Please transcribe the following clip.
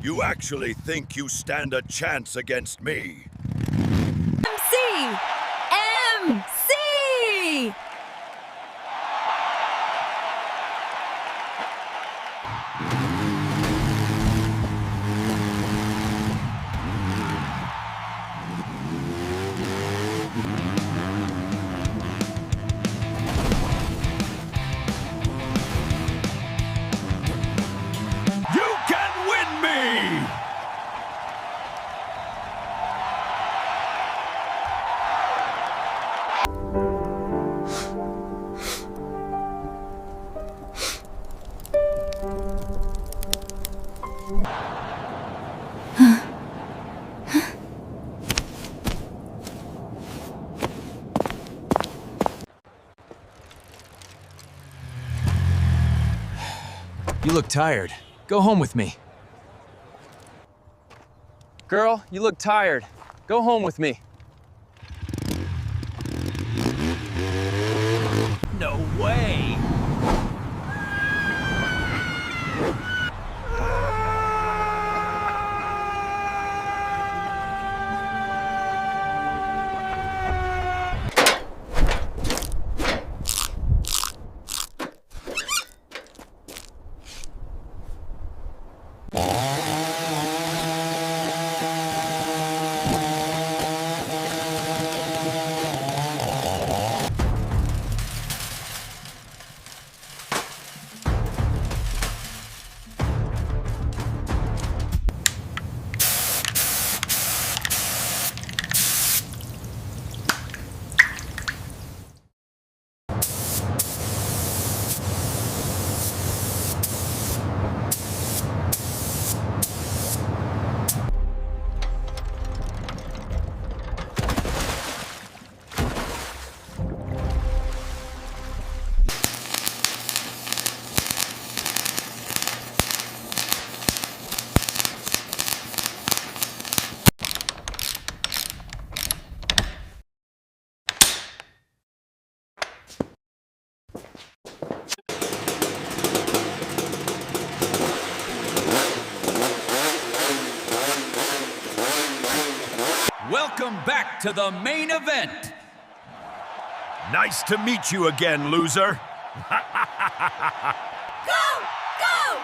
You actually think you stand a chance against me? MC! MC! You can win me! You look tired. Go home with me. Girl, you look tired. Go home with me. No way! Welcome back to the main event. Nice to meet you again, loser. Go! Go!